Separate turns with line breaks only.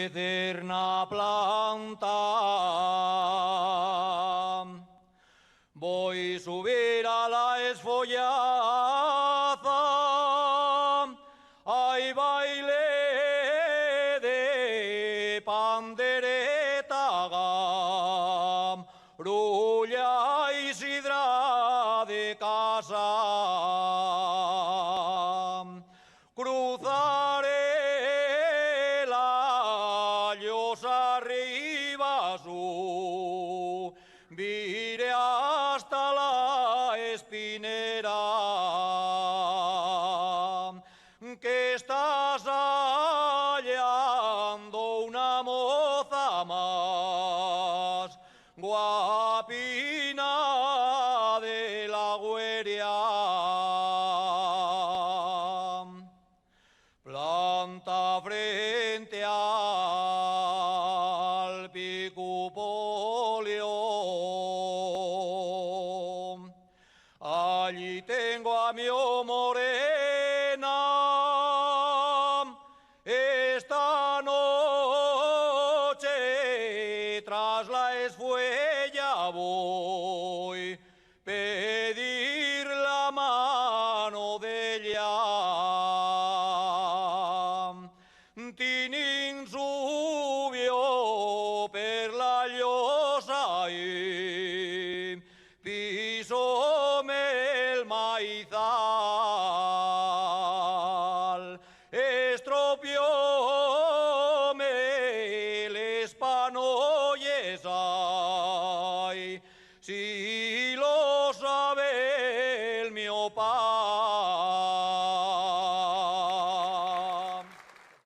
pederna planta. Voy a subir a la esfollaza, hay baile de pandereta, rulla y sidra de casa. Cruzaré la llosa arriba, subiré hasta la espinera, que estás hallando una moza más guapina de la Güeria. Planta frente al picupolio, allí tengo a mi moreno.